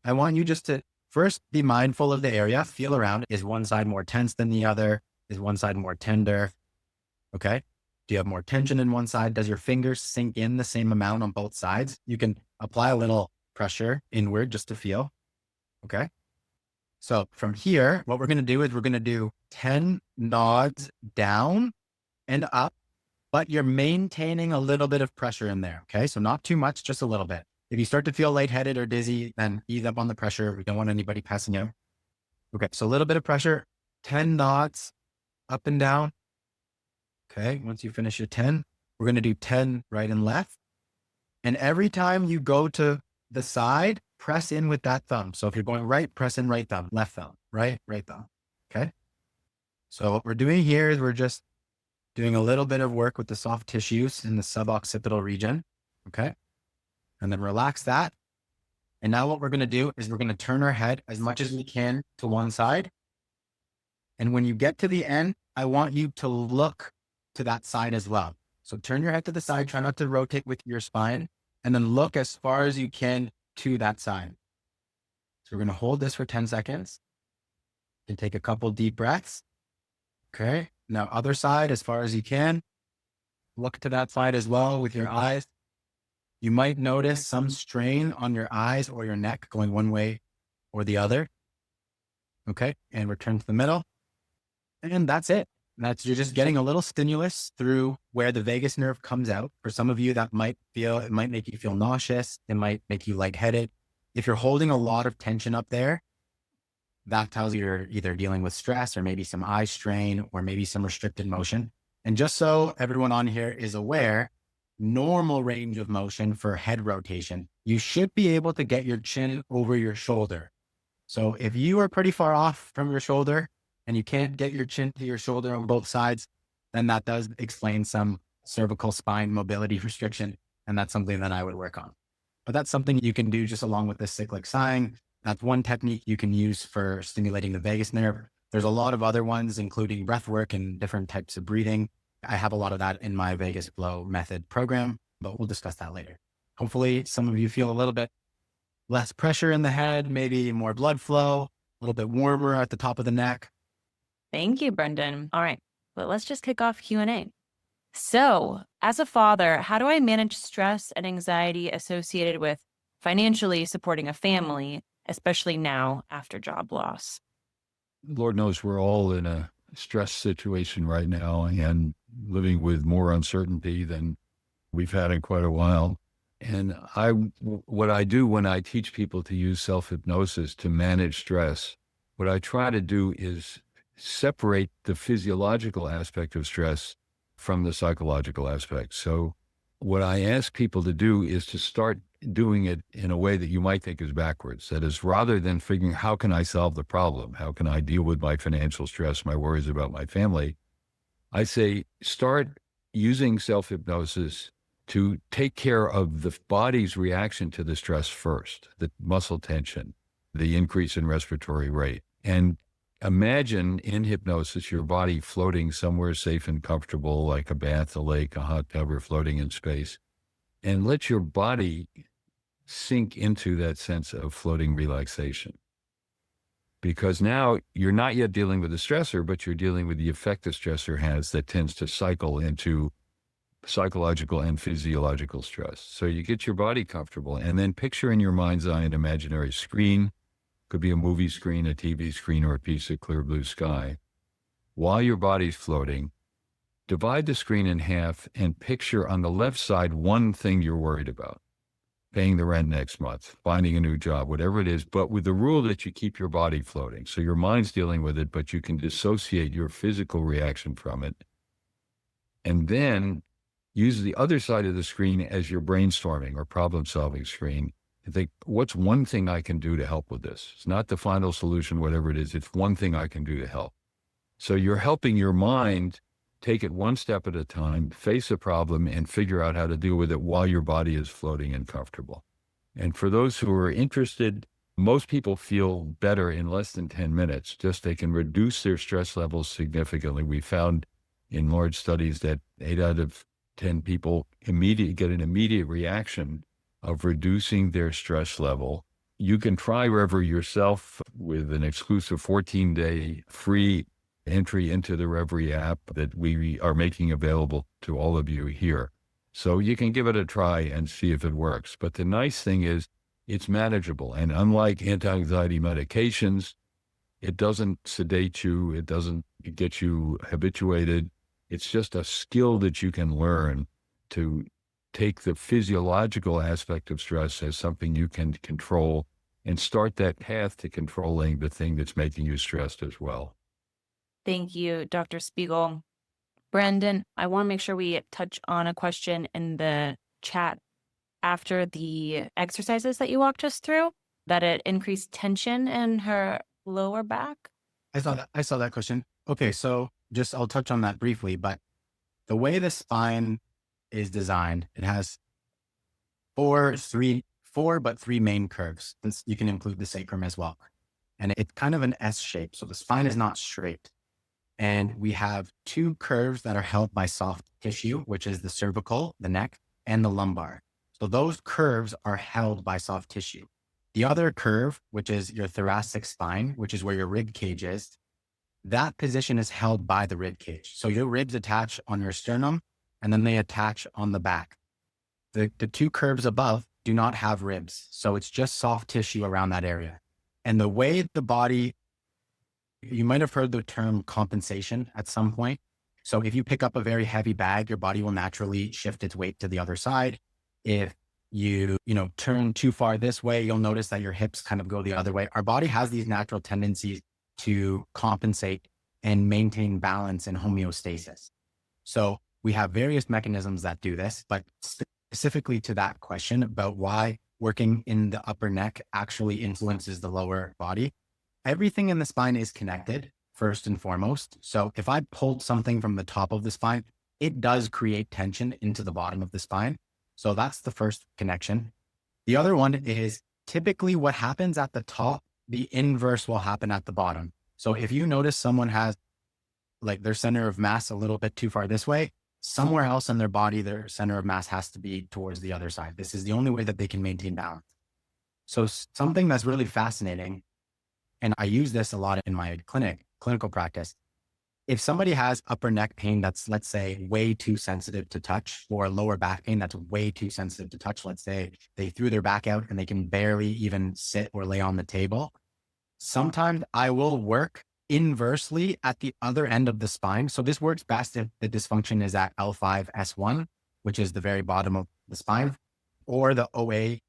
Speaker 2: I want you just to first be mindful of the area, feel around. Is one side more tense than the other? Is one side more tender? Okay. Do you have more tension in one side? Does your fingers sink in the same amount on both sides? You can apply a little pressure inward just to feel. Okay. So from here, what we're going to do is we're going to do 10 nods down and up, but you're maintaining a little bit of pressure in there. Okay. So not too much, just a little bit. If you start to feel lightheaded or dizzy, then ease up on the pressure. We don't want anybody passing out. Okay. So a little bit of pressure, 10 nods up and down. Okay. Once you finish your 10, we're going to do 10 right and left. And every time you go to the side, press in with that thumb. So if you're going right, press in right thumb, left thumb, right thumb. Okay. So what we're doing here is we're just doing a little bit of work with the soft tissues in the suboccipital region. Okay. And then relax that. And now what we're going to do is we're going to turn our head as much as we can to one side. And when you get to the end, I want you to look to that side as well. So turn your head to the side, try not to rotate with your spine, and then look as far as you can to that side. So we're going to hold this for 10 seconds. You can take a couple deep breaths. Okay. Now other side as far as you can. Look to that side as well with your eyes. You might notice some strain on your eyes or your neck going one way or the other. Okay. And return to the middle. And that's it. You're just getting a little stimulus through where the vagus nerve comes out. For some of you, it might make you feel nauseous. It might make you lightheaded. If you're holding a lot of tension up there, that tells you you're either dealing with stress or maybe some eye strain or maybe some restricted motion. And just so everyone on here is aware, normal range of motion for head rotation, you should be able to get your chin over your shoulder. So if you are pretty far off from your shoulder and you can't get your chin to your shoulder on both sides, then that does explain some cervical spine mobility restriction. And that's something that I would work on. But that's something you can do just along with the cyclic sighing. That's one technique you can use for stimulating the vagus nerve. There's a lot of other ones, including breath work and different types of breathing. I have a lot of that in my Vagus Flow method program, but we'll discuss that later. Hopefully some of you feel a little bit less pressure in the head, maybe more blood flow, a little bit warmer at the top of the neck.
Speaker 1: Thank you, Brendon. All right, but let's just kick off Q&A. So as a father, how do I manage stress and anxiety associated with financially supporting a family, especially now after job loss?
Speaker 3: Lord knows we're all in a stress situation right now and living with more uncertainty than we've had in quite a while. And what I do when I teach people to use self-hypnosis to manage stress, what I try to do is separate the physiological aspect of stress from the psychological aspect. So what I ask people to do is to start doing it in a way that you might think is backwards. That is, rather than figuring, how can I solve the problem? How can I deal with my financial stress, my worries about my family? I say, start using self-hypnosis to take care of the body's reaction to the stress first, the muscle tension, the increase in respiratory rate. And imagine in hypnosis, your body floating somewhere safe and comfortable, like a bath, a lake, a hot tub, or floating in space. And let your body sink into that sense of floating relaxation. Because now you're not yet dealing with the stressor, but you're dealing with the effect the stressor has that tends to cycle into psychological and physiological stress. So you get your body comfortable, and then picture in your mind's eye an imaginary screen. Could be a movie screen, a TV screen, or a piece of clear blue sky. While your body's floating, divide the screen in half and picture on the left side one thing you're worried about. Paying the rent next month, finding a new job, whatever it is, but with the rule that you keep your body floating. So your mind's dealing with it, but you can dissociate your physical reaction from it. And then use the other side of the screen as your brainstorming or problem-solving screen. And think, what's one thing I can do to help with this? It's not the final solution, whatever it is. It's one thing I can do to help. So you're helping your mind take it one step at a time, face a problem, and figure out how to deal with it while your body is floating and comfortable. And for those who are interested, most people feel better in less than 10 minutes. Just they can reduce their stress levels significantly. We found in large studies that 8 out of 10 people get an immediate reaction of reducing their stress level. You can try Reverie yourself with an exclusive 14-day free entry into the Reverie app that we are making available to all of you here. So you can give it a try and see if it works. But the nice thing is it's manageable. And unlike anti-anxiety medications, it doesn't sedate you. It doesn't get you habituated. It's just a skill that you can learn to take the physiological aspect of stress as something you can control and start that path to controlling the thing that's making you stressed as well.
Speaker 1: Thank you, Dr. Spiegel. Brendon, I want to make sure we touch on a question in the chat after the exercises that you walked us through, that it increased tension in her lower back.
Speaker 2: I saw that question. Okay, so I'll touch on that briefly, but the way the spine is designed, it has four but three main curves. You can include the sacrum as well. And it's kind of an S shape. So the spine is not straight. And we have two curves that are held by soft tissue, which is the cervical, the neck, and the lumbar. So those curves are held by soft tissue. The other curve, which is your thoracic spine, which is where your rib cage is, that position is held by the rib cage. So your ribs attach on your sternum, and then they attach on the back. The two curves above do not have ribs. So it's just soft tissue around that area. And the way the body, you might have heard the term compensation at some point. So if you pick up a very heavy bag, your body will naturally shift its weight to the other side. If you turn too far this way, you'll notice that your hips kind of go the other way. Our body has these natural tendencies to compensate and maintain balance and homeostasis. So we have various mechanisms that do this, but specifically to that question about why working in the upper neck actually influences the lower body, everything in the spine is connected first and foremost. So if I pulled something from the top of the spine, it does create tension into the bottom of the spine. So that's the first connection. The other one is typically what happens at the top, the inverse will happen at the bottom. So if you notice someone has like their center of mass a little bit too far this way, somewhere else in their body, their center of mass has to be towards the other side. This is the only way that they can maintain balance. So something that's really fascinating, and I use this a lot in my clinical practice. If somebody has upper neck pain that's, let's say, way too sensitive to touch, or lower back pain that's way too sensitive to touch, let's say they threw their back out and they can barely even sit or lay on the table, sometimes I will work inversely at the other end of the spine. So this works best if the dysfunction is at L5, S1, which is the very bottom of the spine, or the OA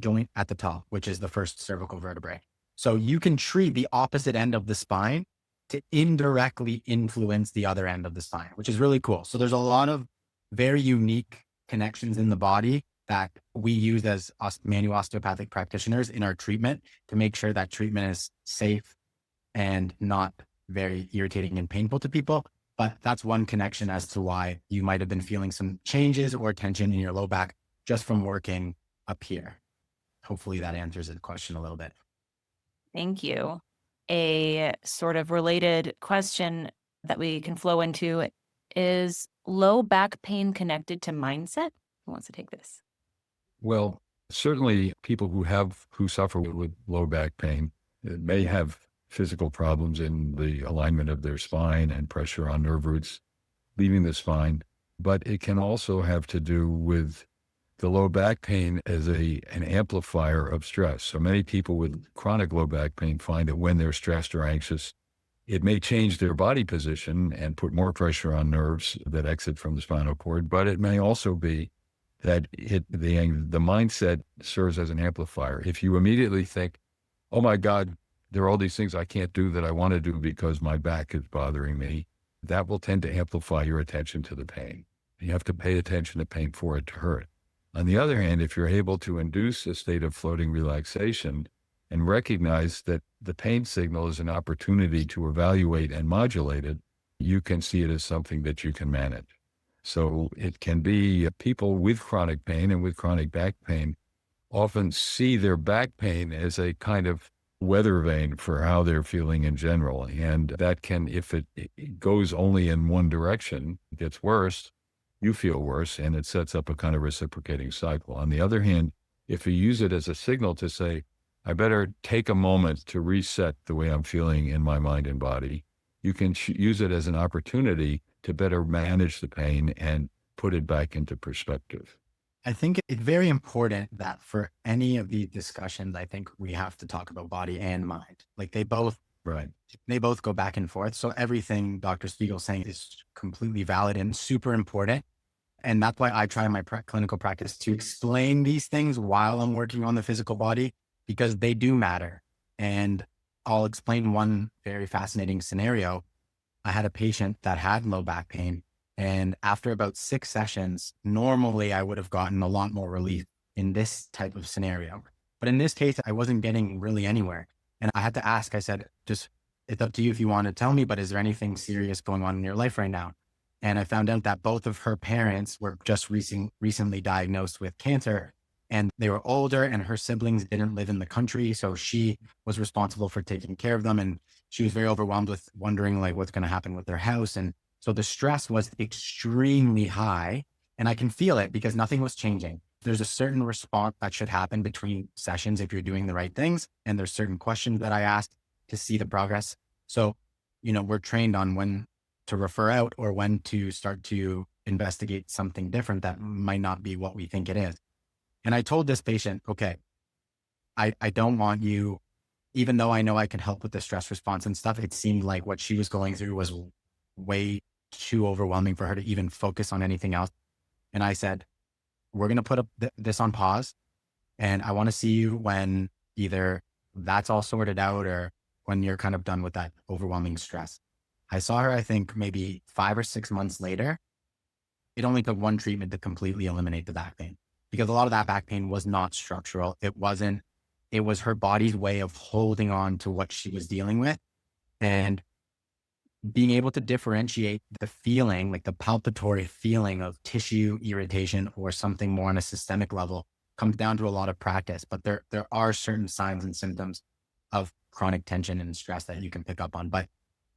Speaker 2: joint at the top, which is the first cervical vertebrae. So you can treat the opposite end of the spine to indirectly influence the other end of the spine, which is really cool. So there's a lot of very unique connections in the body that we use as manual osteopathic practitioners in our treatment to make sure that treatment is safe and not very irritating and painful to people. But that's one connection as to why you might have been feeling some changes or tension in your low back just from working up here. Hopefully that answers the question a little bit.
Speaker 1: Thank you. A sort of related question that we can flow into is low back pain connected to mindset? Who wants to take this?
Speaker 3: Well, certainly people who suffer with low back pain may have physical problems in the alignment of their spine and pressure on nerve roots leaving the spine, but it can also have to do with the low back pain as an amplifier of stress. So many people with chronic low back pain find that when they're stressed or anxious, it may change their body position and put more pressure on nerves that exit from the spinal cord, but it may also be that the mindset serves as an amplifier. If you immediately think, oh my God, there are all these things I can't do that I want to do because my back is bothering me, that will tend to amplify your attention to the pain. You have to pay attention to pain for it to hurt. On the other hand, if you're able to induce a state of floating relaxation and recognize that the pain signal is an opportunity to evaluate and modulate it, you can see it as something that you can manage. So it can be people with chronic pain and with chronic back pain often see their back pain as a kind of weather vane for how they're feeling in general. And that can, if it goes only in one direction, it gets worse, you feel worse, and it sets up a kind of reciprocating cycle. On the other hand, if you use it as a signal to say, I better take a moment to reset the way I'm feeling in my mind and body, you can use it as an opportunity to better manage the pain and put it back into perspective.
Speaker 2: I think it's very important that for any of these discussions, I think we have to talk about body and mind. Like they both go back and forth. So everything Dr. Spiegel is saying is completely valid and super important. And that's why I try in my clinical practice to explain these things while I'm working on the physical body, because they do matter. And I'll explain one very fascinating scenario. I had a patient that had low back pain. And after about 6 sessions, normally I would have gotten a lot more relief in this type of scenario. But in this case, I wasn't getting really anywhere. And I had to ask, I said, just, it's up to you if you want to tell me, but is there anything serious going on in your life right now? And I found out that both of her parents were just recently diagnosed with cancer, and they were older, and her siblings didn't live in the country. So she was responsible for taking care of them. And she was very overwhelmed with wondering like what's going to happen with their house. And so the stress was extremely high, and I can feel it because nothing was changing. There's a certain response that should happen between sessions if you're doing the right things. And there's certain questions that I asked to see the progress. So, we're trained on when to refer out or when to start to investigate something different that might not be what we think it is. And I told this patient, okay, I don't want you, even though I know I can help with the stress response and stuff, it seemed like what she was going through was way too overwhelming for her to even focus on anything else. And I said, we're going to put this on pause. And I want to see you when either that's all sorted out or when you're kind of done with that overwhelming stress. I saw her, I think maybe 5 or 6 months later. It only took one treatment to completely eliminate the back pain, because a lot of that back pain was not structural. It was her body's way of holding on to what she was dealing with. And being able to differentiate the feeling, like the palpatory feeling of tissue irritation or something more on a systemic level, comes down to a lot of practice. But there are certain signs and symptoms of chronic tension and stress that you can pick up on. But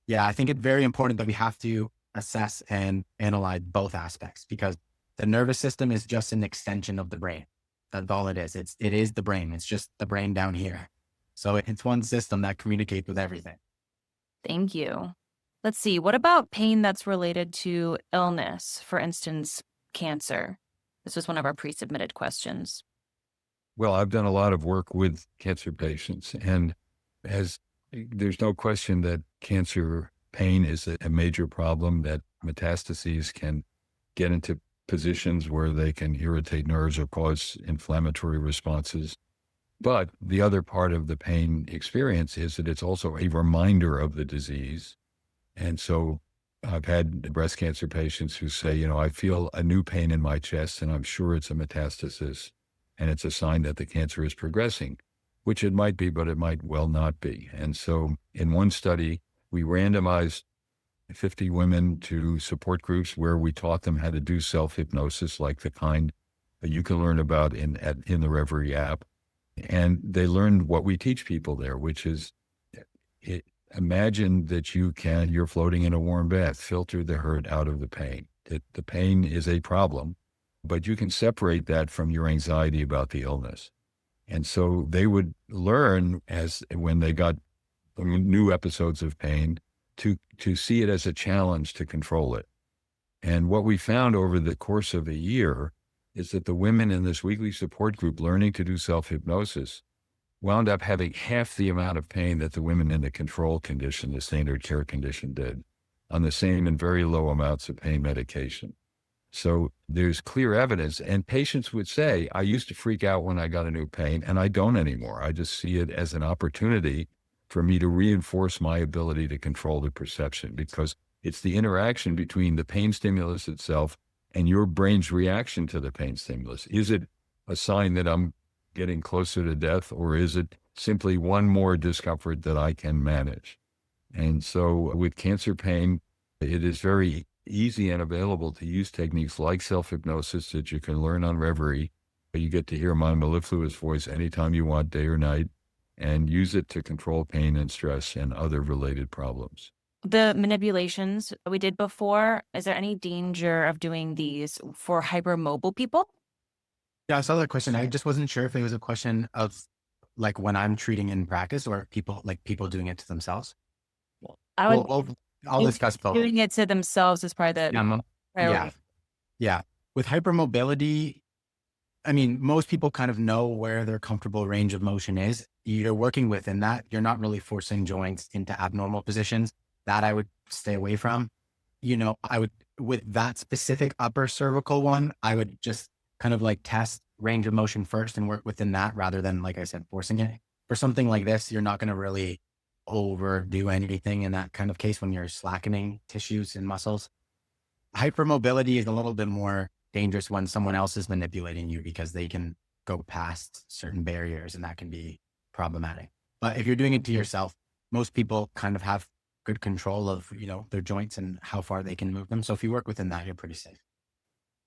Speaker 2: yeah, I think it's very important that we have to assess and analyze both aspects, because the nervous system is just an extension of the brain. That's all it is. It is the brain. It's just the brain down here. So it's one system that communicates with everything.
Speaker 1: Thank you. Let's see. What about pain that's related to illness? For instance, cancer. This was one of our pre-submitted questions.
Speaker 3: Well, I've done a lot of work with cancer patients, and there's no question that cancer pain is a major problem, that metastases can get into positions where they can irritate nerves or cause inflammatory responses. But the other part of the pain experience is that it's also a reminder of the disease. And so I've had breast cancer patients who say, I feel a new pain in my chest and I'm sure it's a metastasis and it's a sign that the cancer is progressing, which it might be, but it might well not be. And so in one study, we randomized 50 women to support groups where we taught them how to do self-hypnosis, like the kind that you can learn about in the Reverie app. And they learned what we teach people there, which is imagine that you're floating in a warm bath, filter the hurt out of the pain. The pain is a problem, but you can separate that from your anxiety about the illness. And so they would learn when they got new episodes of pain to see it as a challenge to control it. And what we found over the course of a year is that the women in this weekly support group learning to do self-hypnosis wound up having half the amount of pain that the women in the control condition, the standard care condition, did on the same and very low amounts of pain medication. So there's clear evidence, and patients would say, I used to freak out when I got a new pain, and I don't anymore. I just see it as an opportunity for me to reinforce my ability to control the perception, because it's the interaction between the pain stimulus itself and your brain's reaction to the pain stimulus. Is it a sign that I'm getting closer to death, or is it simply one more discomfort that I can manage? And so with cancer pain, it is very easy and available to use techniques like self-hypnosis that you can learn on Reverie. You get to hear my mellifluous voice anytime you want, day or night, and use it to control pain and stress and other related problems.
Speaker 1: The manipulations we did before, is there any danger of doing these for hypermobile people?
Speaker 2: Yeah, I saw that question. I just wasn't sure if it was a question of like when I'm treating in practice or people doing it to themselves.
Speaker 1: I would
Speaker 2: I'll discuss both.
Speaker 1: doing it to themselves is probably the
Speaker 2: Yeah,
Speaker 1: priority.
Speaker 2: yeah. With hypermobility, I mean, most people kind of know where their comfortable range of motion is. You're working within that. You're not really forcing joints into abnormal positions. That I would stay away from. With that specific upper cervical one, I would just kind of like test range of motion first and work within that rather than, like I said, forcing it. For something like this, you're not going to really overdo anything in that kind of case when you're slackening tissues and muscles. Hypermobility is a little bit more dangerous when someone else is manipulating you because they can go past certain barriers and that can be problematic. But if you're doing it to yourself, most people kind of have good control of, their joints and how far they can move them. So if you work within that, you're pretty safe.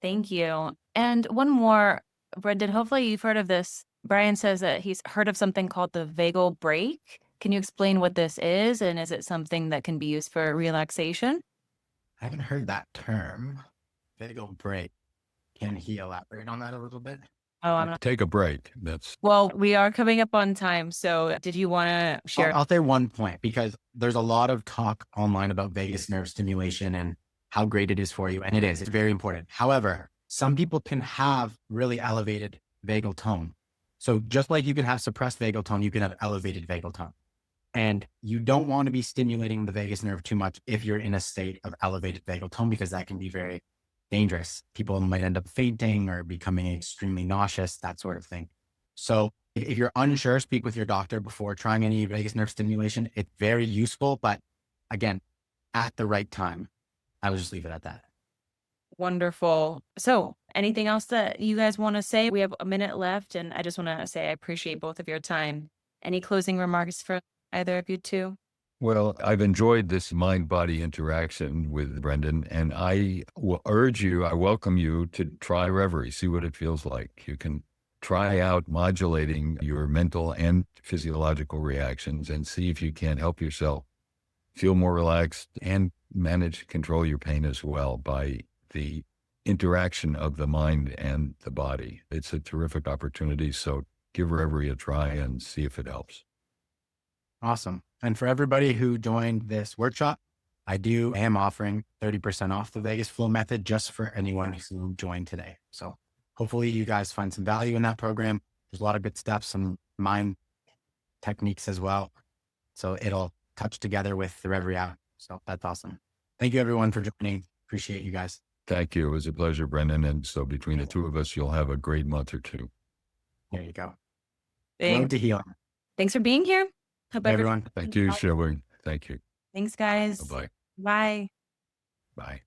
Speaker 1: Thank you. And one more, Brendon, hopefully you've heard of this. Brian says that he's heard of something called the vagal break. Can you explain what this is? And is it something that can be used for relaxation?
Speaker 2: I haven't heard that term. Vagal break. Can he elaborate on that a little bit?
Speaker 1: Oh, I'm not.
Speaker 3: Take a break.
Speaker 1: Well, we are coming up on time. So did you want to share?
Speaker 2: I'll say one point because there's a lot of talk online about vagus nerve stimulation and how great it is for you. And it's very important. However, some people can have really elevated vagal tone. So just like you can have suppressed vagal tone, you can have elevated vagal tone. And you don't want to be stimulating the vagus nerve too much if you're in a state of elevated vagal tone, because that can be very dangerous. People might end up fainting or becoming extremely nauseous, that sort of thing. So if you're unsure, speak with your doctor before trying any vagus nerve stimulation. It's very useful, but again, at the right time. I would just leave it at that.
Speaker 1: Wonderful. So anything else that you guys want to say? We have a minute left, and I just want to say I appreciate both of your time. Any closing remarks for either of you two?
Speaker 3: Well, I've enjoyed this mind-body interaction with Brendon, and I will I welcome you to try Reverie, see what it feels like. You can try out modulating your mental and physiological reactions and see if you can help yourself feel more relaxed and control your pain as well by the interaction of the mind and the body. It's a terrific opportunity. So give Reverie a try and see if it helps.
Speaker 2: Awesome. And for everybody who joined this workshop, I am offering 30% off the Vagus Flow method just for anyone who joined today. So hopefully you guys find some value in that program. There's a lot of good steps, some mind techniques as well. So it'll touch together with the Reverie app. So that's awesome. Thank you everyone for joining. Appreciate you guys.
Speaker 3: Thank you. It was a pleasure, Brendon. And so between the two of us, you'll have a great month or two.
Speaker 2: There you go.
Speaker 1: Thanks.
Speaker 2: Road to healing.
Speaker 1: Thanks for being here. Hope
Speaker 2: Everyone.
Speaker 3: Thank you, Shilling. Thank you.
Speaker 1: Thanks, guys.
Speaker 3: Bye-bye.
Speaker 1: Bye.
Speaker 3: Bye.